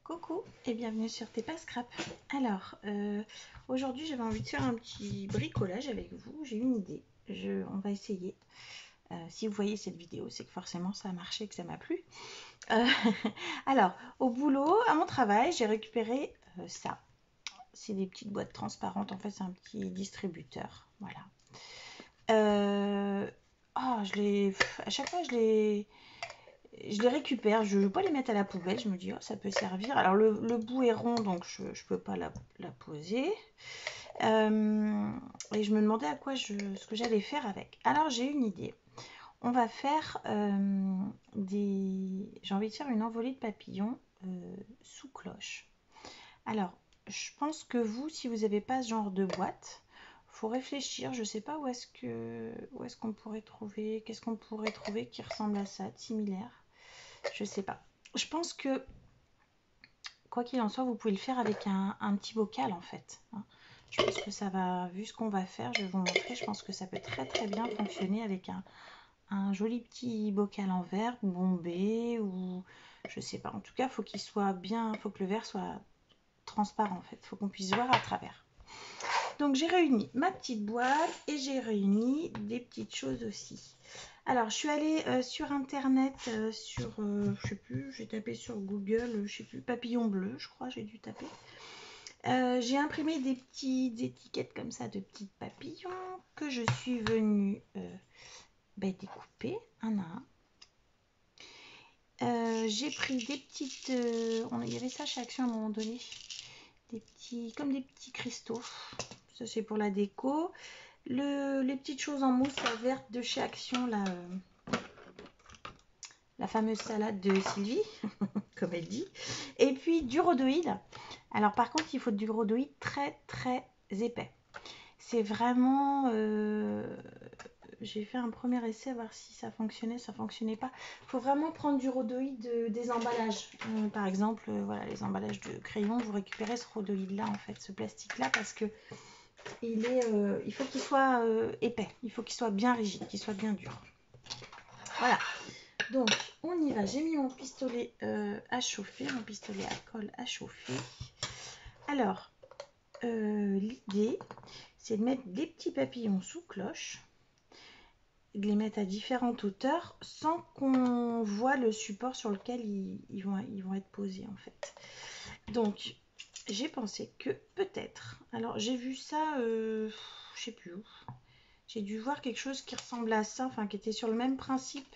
Coucou et bienvenue sur TPA Scrap. Alors, aujourd'hui j'avais envie de faire un petit bricolage avec vous. J'ai une idée, on va essayer. Si vous voyez cette vidéo, c'est que forcément ça a marché et que ça m'a plu. Alors, au boulot, à mon travail, j'ai récupéré ça. C'est des petites boîtes transparentes, en fait c'est un petit distributeur. Voilà. À chaque fois je les récupère, je ne veux pas les mettre à la poubelle, je me dis oh, ça peut servir. Alors le bout est rond donc je ne peux pas la poser. Et je me demandais à quoi ce que j'allais faire avec. Alors j'ai une idée. On va faire j'ai envie de faire une envolée de papillons sous cloche. Alors je pense que vous, si vous n'avez pas ce genre de boîte, faut réfléchir. Je ne sais pas où est-ce qu'on pourrait trouver, qu'est-ce qu'on pourrait trouver qui ressemble à ça, de similaire. Je sais pas. Je pense que, quoi qu'il en soit, vous pouvez le faire avec un petit bocal en fait. Je pense que ça va, vu ce qu'on va faire, je vais vous montrer, je pense que ça peut très bien fonctionner avec un joli petit bocal en verre bombé ou je sais pas. En tout cas, il faut qu'il soit bien, faut que le verre soit transparent en fait. Il faut qu'on puisse voir à travers. Donc j'ai réuni ma petite boîte et j'ai réuni des petites choses aussi. Alors je suis allée sur internet, je sais plus, j'ai tapé sur Google, je sais plus, papillon bleu, je crois, j'ai dû taper. J'ai imprimé des petites étiquettes comme ça de petits papillons que je suis venue découper un à un. J'ai pris des petites, il y avait ça chez Action à un moment donné, comme des petits cristaux. Ça c'est pour la déco. Les petites choses en mousse verte de chez Action, la fameuse salade de Sylvie, comme elle dit. Et puis du rhodoïde. Alors par contre, il faut du rhodoïde très épais. C'est vraiment... j'ai fait un premier essai, voir si ça fonctionnait, ça fonctionnait pas. Il faut vraiment prendre du rhodoïde des emballages. Par exemple, voilà, les emballages de crayons, vous récupérez ce rhodoïde-là, en fait, ce plastique-là, parce que il faut qu'il soit épais, il faut qu'il soit bien rigide, qu'il soit bien dur. Voilà, donc on y va. J'ai mis mon pistolet à chauffer, mon pistolet à colle à chauffer. Alors, l'idée, c'est de mettre des petits papillons sous cloche, de les mettre à différentes hauteurs sans qu'on voit le support sur lequel ils vont être posés en fait. Donc, j'ai pensé que peut-être, alors j'ai vu ça, je sais plus où, j'ai dû voir quelque chose qui ressemble à ça, enfin qui était sur le même principe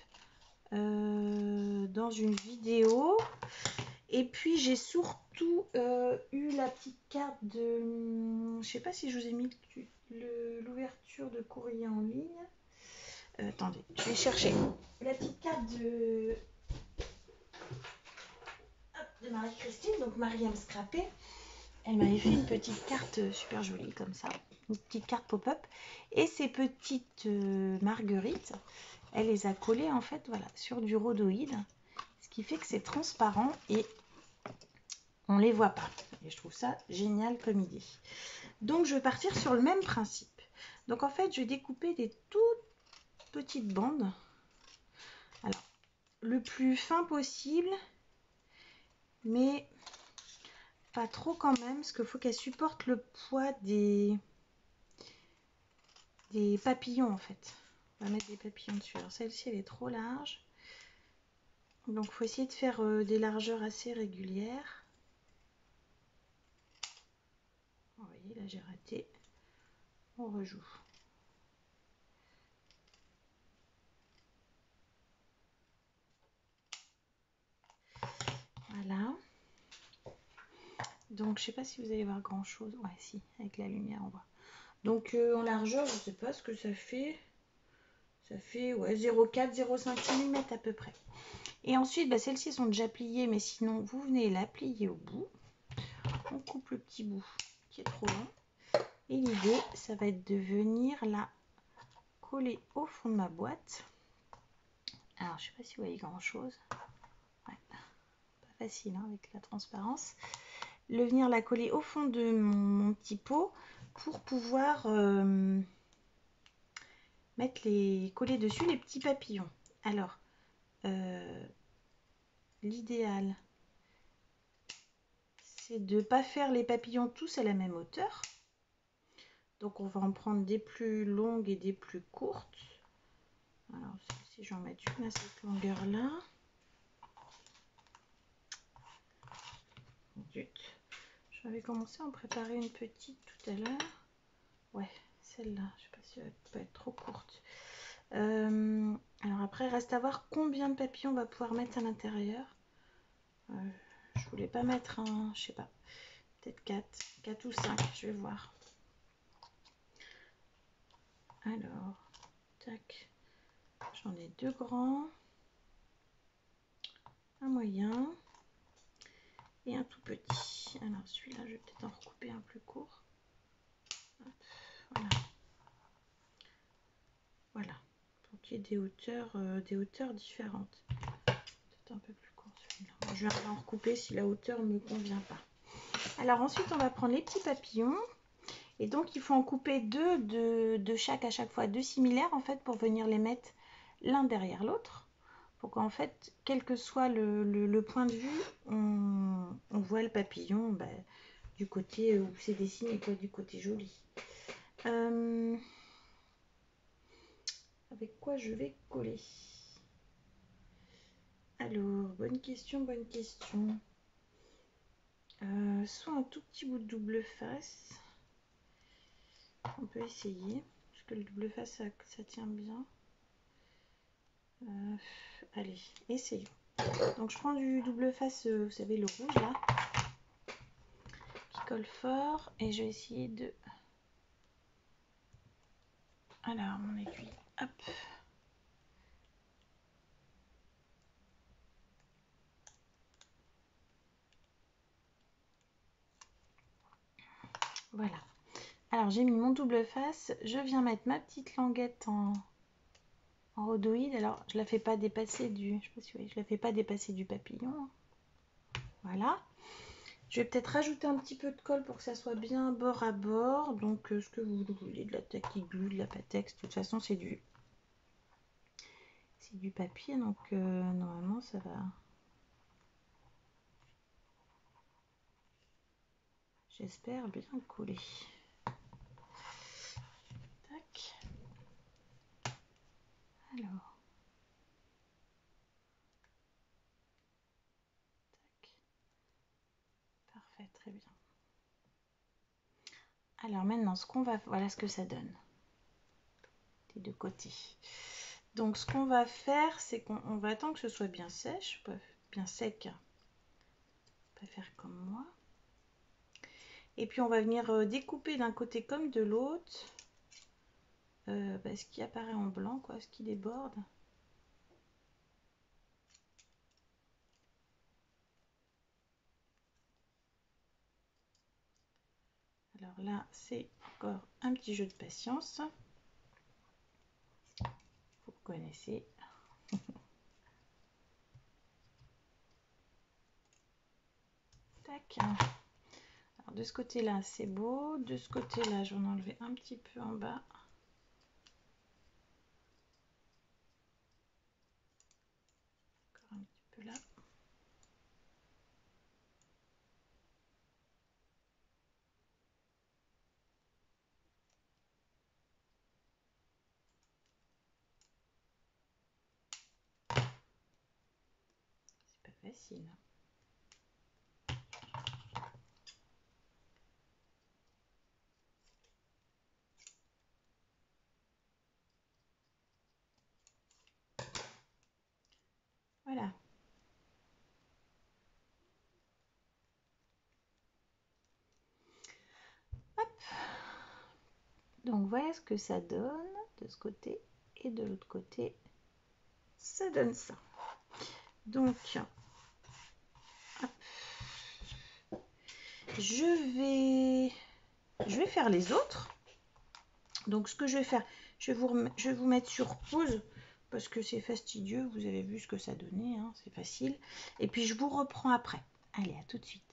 dans une vidéo. Et puis j'ai surtout eu la petite carte de, je sais pas si je vous ai mis l'ouverture de courrier en ligne. Attendez, je vais chercher la petite carte de Marie-Christine, donc Marie-Aime Scrappé. Elle m'avait fait une petite carte super jolie comme ça, une petite carte pop-up. Et ces petites marguerites, elle les a collées en fait, voilà, sur du rhodoïde, ce qui fait que c'est transparent et on les voit pas. Et je trouve ça génial comme idée. Donc je vais partir sur le même principe. Donc en fait, je vais découper des toutes petites bandes. Alors, le plus fin possible, mais pas trop quand même, parce qu'il faut qu'elle supporte le poids des papillons en fait. On va mettre des papillons dessus. Alors celle-ci elle est trop large, donc il faut essayer de faire des largeurs assez régulières. Vous voyez là j'ai raté, on rejoue. Voilà. Donc je sais pas si vous allez voir grand chose. Ouais si, avec la lumière on voit. Donc en largeur je sais pas ce que ça fait. Ça fait ouais, 0,4 0,5 cm à peu près. Et ensuite bah, celles-ci sont déjà pliées, mais sinon vous venez la plier au bout. On coupe le petit bout qui est trop long. Et l'idée ça va être de venir la coller au fond de ma boîte. Alors je sais pas si vous voyez grand chose. Ouais, pas facile hein, avec la transparence. Venir la coller au fond de mon petit pot pour pouvoir coller dessus les petits papillons. Alors l'idéal c'est de ne pas faire les papillons tous à la même hauteur. Donc on va en prendre des plus longues et des plus courtes. Alors si j'en mets une à cette longueur là. J'avais commencé à en préparer une petite tout à l'heure. Ouais, celle-là, je sais pas si elle peut être trop courte. Alors après, reste à voir combien de papillons on va pouvoir mettre à l'intérieur. Je voulais pas mettre un, je sais pas, peut-être 4 ou 5, je vais voir. Alors, tac, j'en ai 2 grands, un moyen et un tout petit. Alors celui-là, je vais peut-être en recouper un plus court. Hop, voilà. Voilà. Pour qu'il y ait des hauteurs différentes. Peut-être un peu plus court celui-là. Je vais en recouper si la hauteur ne me convient pas. Alors ensuite, on va prendre les petits papillons. Et donc, il faut en couper 2 de chaque à chaque fois, 2 similaires en fait, pour venir les mettre l'un derrière l'autre. Pour qu'en fait, quel que soit le point de vue, on voit le papillon du côté où c'est dessiné et pas du côté joli. Avec quoi je vais coller? Alors, bonne question, bonne question. Soit un tout petit bout de double face. On peut essayer, parce que le double face, ça tient bien. Allez, essayons. Donc, je prends du double face, vous savez, le rouge, là, qui colle fort. Et je vais essayer de... Alors, mon aiguille, hop. Voilà. Alors, j'ai mis mon double face. Je viens mettre ma petite languette en rhodoïde. Alors, je la fais pas dépasser du... Je sais pas si vous voyez, je la fais pas dépasser du papillon. Voilà. Je vais peut-être rajouter un petit peu de colle pour que ça soit bien bord à bord. Donc, ce que vous voulez, de la tacky glue, de la Pattex. De toute façon, c'est du papier. Donc, normalement, ça va... J'espère bien coller. Tac. Alors. Tac. Parfait, très bien. Alors maintenant, ce qu'on va... Voilà ce que ça donne. Des deux côtés. Donc, ce qu'on va faire, c'est qu'on va attendre que ce soit bien sèche, bien sec. Pas faire comme moi. Et puis, on va venir découper d'un côté comme de l'autre. Ce qui apparaît en blanc, quoi, ce qui déborde. Alors là, c'est encore un petit jeu de patience. Vous connaissez. Tac. Alors de ce côté-là, c'est beau. De ce côté-là, je vais en enlever un petit peu en bas. Encore un petit peu là. C'est pas facile. Voilà. Hop. Donc voilà ce que ça donne de ce côté et de l'autre côté. Ça donne ça. Donc, hop. Je vais faire les autres. Donc ce que je vais faire, je vais vous mettre sur pause parce que c'est fastidieux. Vous avez vu ce que ça donnait, hein, c'est facile. Et puis je vous reprends après. Allez, à tout de suite.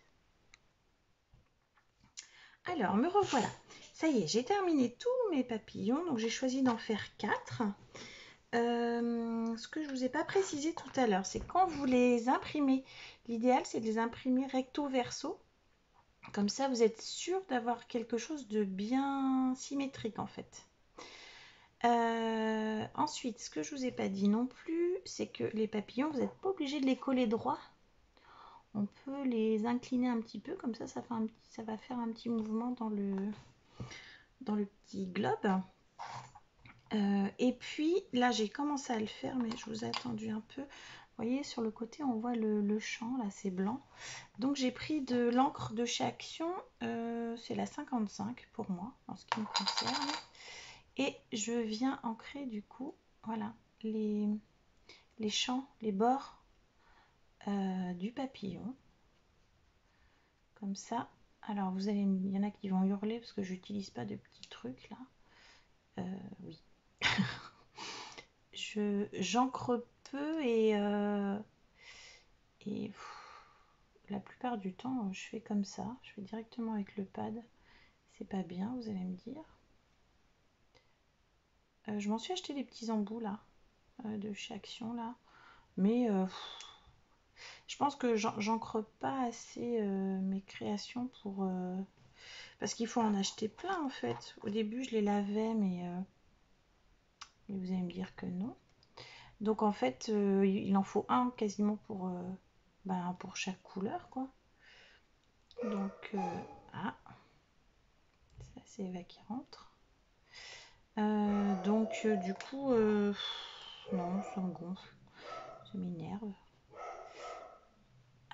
Alors, me revoilà. Ça y est, j'ai terminé tous mes papillons. Donc j'ai choisi d'en faire 4. Ce que je ne vous ai pas précisé tout à l'heure, c'est quand vous les imprimez, l'idéal c'est de les imprimer recto verso. Comme ça, vous êtes sûr d'avoir quelque chose de bien symétrique en fait. Ensuite, ce que je vous ai pas dit non plus, c'est que les papillons, vous n'êtes pas obligé de les coller droit. On peut les incliner un petit peu, comme ça, ça va faire un petit mouvement dans le petit globe. Et puis là, j'ai commencé à le faire, mais je vous ai attendu un peu. Vous voyez, sur le côté, on voit le champ, là, c'est blanc. Donc, j'ai pris de l'encre de chez Action. C'est la 55 pour moi, en ce qui me concerne. Et je viens ancrer, du coup, voilà, les champs, les bords du papillon. Comme ça. Alors, il y en a qui vont hurler parce que j'utilise pas de petits trucs, là. Oui. J'encre peu et la plupart du temps, je fais comme ça. Je fais directement avec le pad. C'est pas bien, vous allez me dire. Je m'en suis acheté des petits embouts là, de chez Action là. Mais je pense que j'encre pas assez mes créations pour... parce qu'il faut en acheter plein en fait. Au début, je les lavais, mais vous allez me dire que non. Donc en fait, il en faut un quasiment pour chaque couleur, quoi. Donc, ah, ça c'est Eva qui rentre. Donc du coup, non, ça me gonfle, ça m'énerve.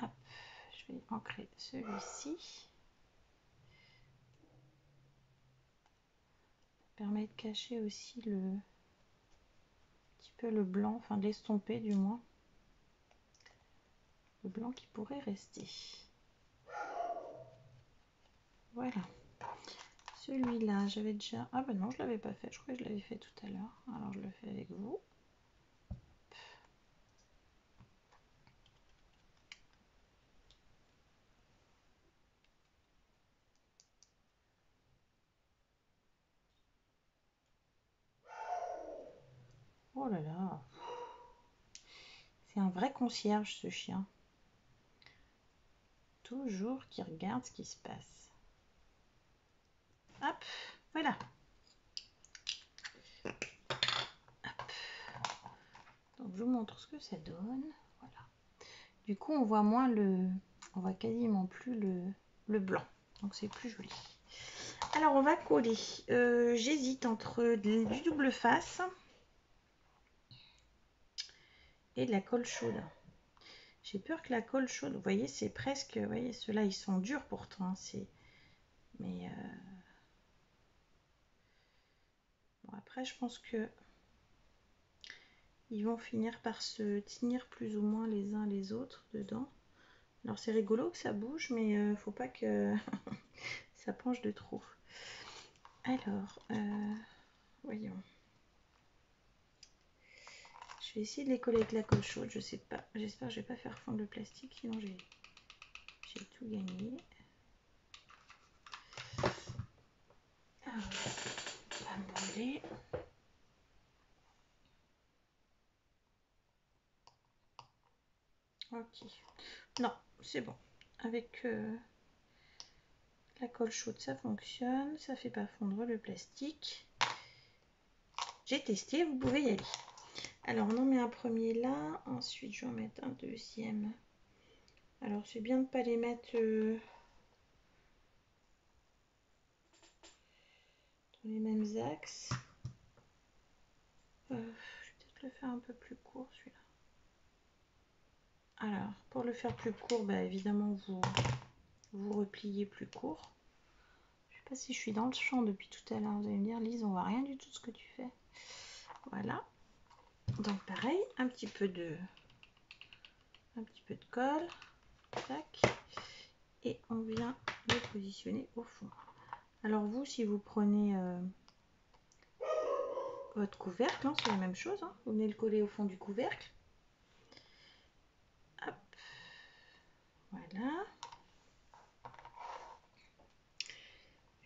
Hop, je vais ancrer celui-ci. Ça permet de cacher aussi un petit peu le blanc, enfin de l'estomper du moins. Le blanc qui pourrait rester. Voilà. Celui-là, j'avais déjà... Ah ben non, je l'avais pas fait. Je crois que je l'avais fait tout à l'heure. Alors je le fais avec vous. Oh là là. C'est un vrai concierge ce chien. Toujours qui regarde ce qui se passe. Hop, voilà. Hop. Donc je vous montre ce que ça donne. Voilà. Du coup, on voit moins on voit quasiment plus le blanc. Donc c'est plus joli. Alors on va coller. J'hésite entre du double face et de la colle chaude. J'ai peur que la colle chaude, vous voyez, c'est presque, vous voyez, ceux-là ils sont durs pourtant. Mais bon, après je pense que ils vont finir par se tenir plus ou moins les uns les autres dedans. Alors c'est rigolo que ça bouge, mais faut pas que ça penche de trop. Alors, voyons. Je vais essayer de les coller avec la colle chaude, je sais pas. J'espère que je vais pas faire fondre le plastique, sinon j'ai tout gagné. Alors, on va me brûler. Ok. Non, c'est bon. Avec la colle chaude, ça fonctionne. Ça fait pas fondre le plastique. J'ai testé, vous pouvez y aller. Alors, on en met un premier là. Ensuite, je vais en mettre un deuxième. Alors, c'est bien de ne pas les mettre dans les mêmes axes. Je vais peut-être le faire un peu plus court, celui-là. Alors, pour le faire plus court, bah, évidemment, vous repliez plus court. Je sais pas si je suis dans le champ depuis tout à l'heure. Vous allez me dire, Lise, on voit rien du tout de ce que tu fais. Voilà. Donc pareil, un petit peu de colle. Tac. Et on vient le positionner au fond. Alors vous, si vous prenez votre couvercle, hein, c'est la même chose. Hein. Vous venez le coller au fond du couvercle. Hop. Voilà.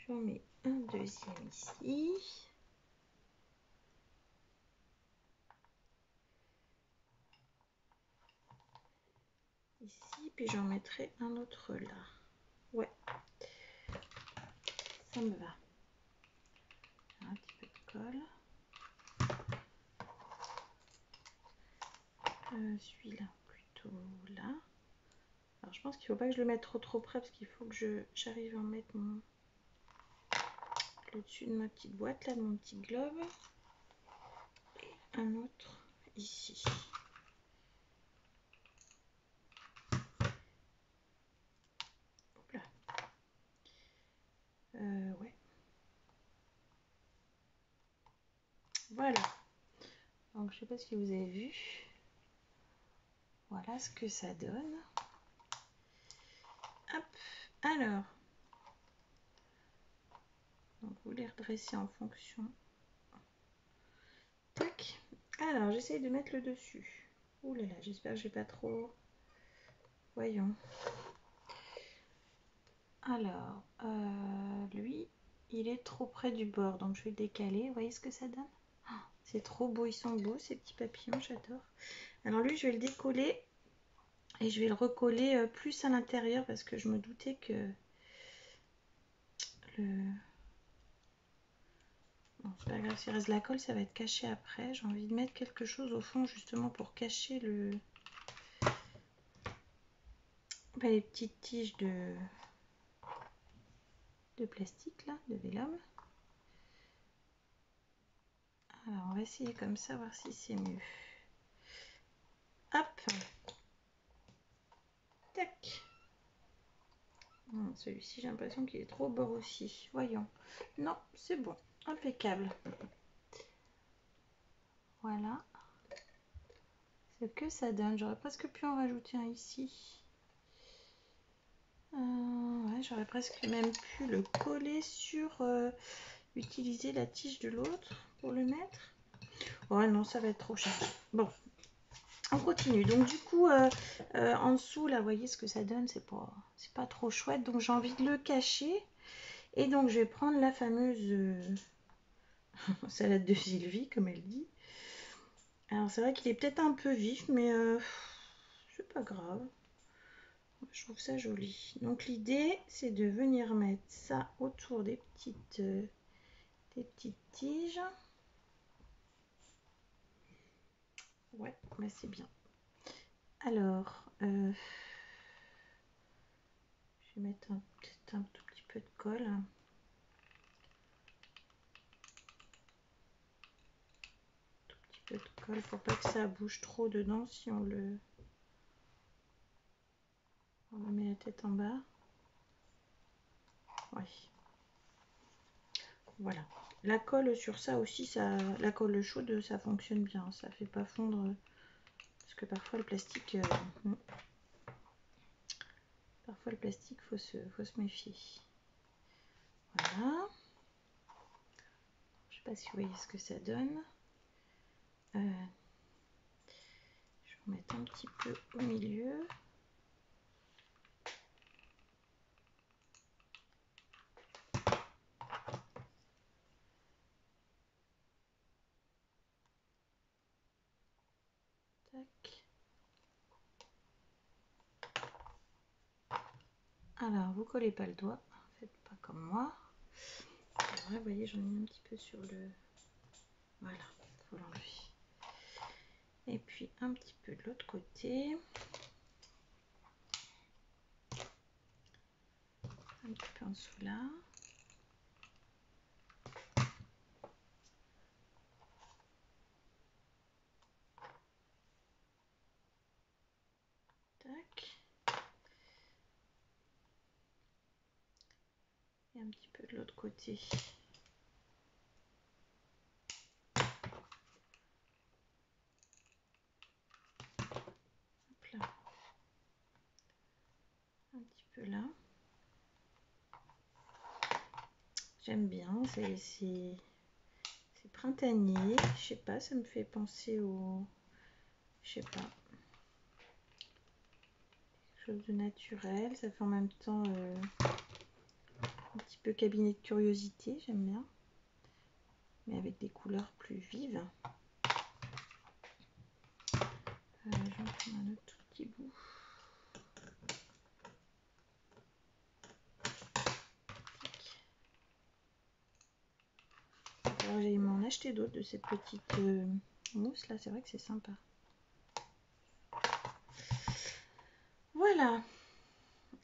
J'en mets un deuxième ici. Ici, puis j'en mettrai un autre là. Ouais, ça me va. Un petit peu de colle. Celui-là, plutôt là. Alors je pense qu'il ne faut pas que je le mette trop près parce qu'il faut que j'arrive à en mettre le dessus de ma petite boîte là, de mon petit globe. Et un autre ici. Hop là. Ouais. Voilà. Donc je sais pas si vous avez vu. Voilà ce que ça donne. Hop. Alors. Donc vous les redressez en fonction. Tac. Alors j'essaye de mettre le dessus. Ouh là là, j'espère que je vais pas trop. Voyons. Alors, lui, il est trop près du bord, donc je vais le décaler. Vous voyez ce que ça donne? C'est trop beau, ils sont beaux ces petits papillons, j'adore. Alors lui, je vais le décoller et je vais le recoller plus à l'intérieur parce que je me doutais que le... Bon, c'est pas grave, s'il reste de la colle, ça va être caché après. J'ai envie de mettre quelque chose au fond justement pour cacher les petites tiges de plastique là, de vélum. Alors on va essayer comme ça, voir si c'est mieux. Hop. Tac. Celui-ci, j'ai l'impression qu'il est trop au bord aussi. Voyons. Non, c'est bon. Impeccable. Voilà. Ce que ça donne. J'aurais presque pu en rajouter un ici. Ouais, j'aurais presque même pu le coller sur... utiliser la tige de l'autre pour le mettre. Ouais, non, ça va être trop cher. Bon, on continue. Donc du coup, en dessous, là, vous voyez ce que ça donne. C'est pas trop chouette. Donc j'ai envie de le cacher. Et donc je vais prendre la fameuse salade de Sylvie, comme elle dit. Alors c'est vrai qu'il est peut-être un peu vif, mais c'est pas grave. Je trouve ça joli. Donc l'idée, c'est de venir mettre ça autour des petites tiges. Ouais, bah c'est bien. Alors, je vais mettre peut-être un tout petit peu de colle. Tout petit peu de colle pour pas que ça bouge trop dedans si on le met la tête en bas. Ouais. Voilà. La colle sur ça aussi, la colle chaude, ça fonctionne bien. Ça fait pas fondre. Parce que parfois le plastique, faut se méfier. Voilà. Je sais pas si vous voyez ce que ça donne. Je vais en mettre un petit peu au milieu. Tac. Alors, vous collez pas le doigt. Faites pas comme moi. Alors là, vous voyez, j'en ai mis un petit peu sur le... Voilà, il faut l'enlever. Et puis, un petit peu de l'autre côté. Un petit peu en dessous là. Tac. Et un petit peu de l'autre côté. Hop là. Un petit peu là. J'aime bien, c'est printanier. Je sais pas, ça me fait penser au... Je sais pas. Quelque chose de naturel. Ça fait en même temps un petit peu cabinet de curiosité. J'aime bien. Mais avec des couleurs plus vives. J'en prends un autre tout petit bout. acheter d'autres de cette petite mousse là, c'est vrai que c'est sympa. Voilà.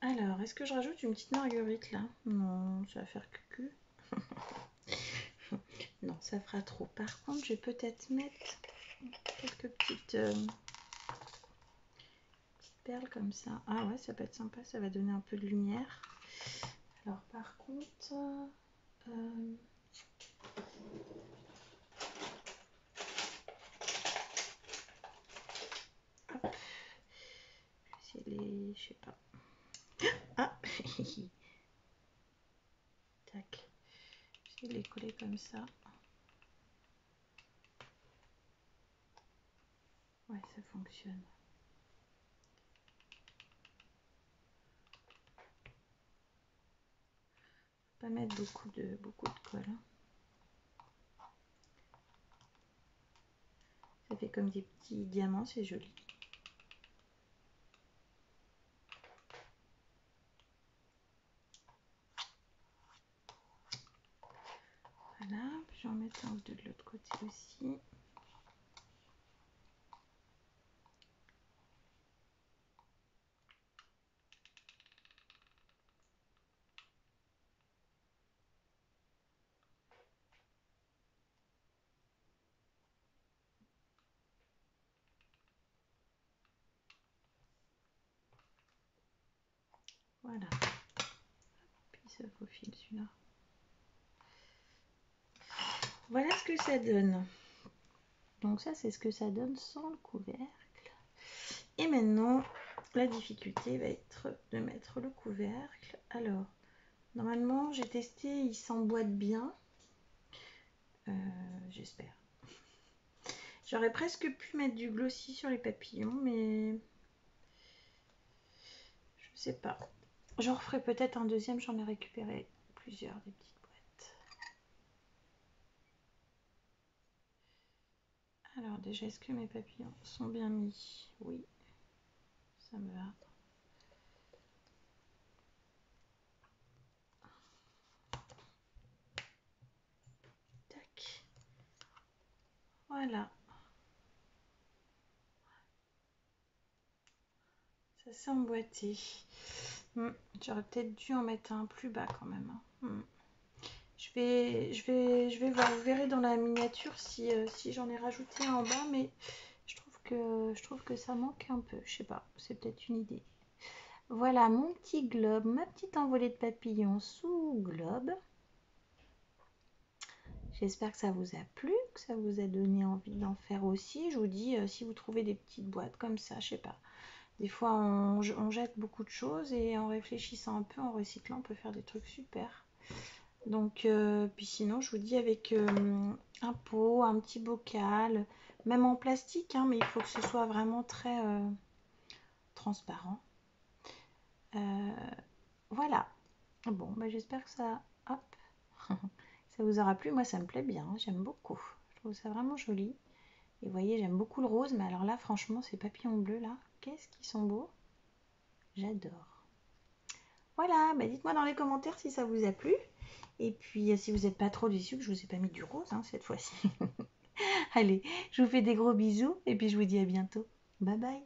Alors, est-ce que je rajoute une petite marguerite là? Non, ça va faire cucu. Non, ça fera trop. Par contre, je vais peut-être mettre quelques petites perles comme ça. Ah ouais, ça peut être sympa, ça va donner un peu de lumière. Alors par contre, hop, je vais essayer je sais pas. Ah, tac, je vais les coller comme ça. Ouais, ça fonctionne. Pas mettre beaucoup de colle. Hein. Ça fait comme des petits diamants, c'est joli. Voilà, je vais en mettre un ou deux de l'autre côté aussi. Voilà. Puis ça faufile celui-là. Voilà ce que ça donne. Donc ça, c'est ce que ça donne sans le couvercle. Et maintenant, la difficulté va être de mettre le couvercle. Alors, normalement, j'ai testé, il s'emboîte bien. J'espère. J'aurais presque pu mettre du glossy sur les papillons, mais je sais pas. J'en referai peut-être un deuxième, j'en ai récupéré plusieurs des petites boîtes. Alors déjà, est-ce que mes papillons sont bien mis? Oui, ça me va. Tac. Voilà. Ça s'est emboîté. J'aurais peut-être dû en mettre un plus bas quand même. Je vais voir. Vous verrez dans la miniature si j'en ai rajouté un en bas, mais je trouve que ça manque un peu. Je sais pas, c'est peut-être une idée. Voilà mon petit globe, ma petite envolée de papillons sous globe. J'espère que ça vous a plu, que ça vous a donné envie d'en faire aussi. Je vous dis, si vous trouvez des petites boîtes comme ça, je sais pas. Des fois, on jette beaucoup de choses et en réfléchissant un peu, en recyclant, on peut faire des trucs super. Donc, puis sinon, je vous dis avec un pot, un petit bocal, même en plastique, hein, mais il faut que ce soit vraiment très transparent. Voilà. Bon, bah, j'espère que ça, hop, ça vous aura plu. Moi, ça me plaît bien, hein, j'aime beaucoup. Je trouve ça vraiment joli. Et vous voyez, j'aime beaucoup le rose, mais alors là, franchement, ces papillons bleus là, qu'est-ce qu'ils sont beaux. J'adore. Voilà, bah dites-moi dans les commentaires si ça vous a plu. Et puis, si vous n'êtes pas trop déçus que je vous ai pas mis du rose hein, cette fois-ci. Allez, je vous fais des gros bisous et puis je vous dis à bientôt. Bye bye.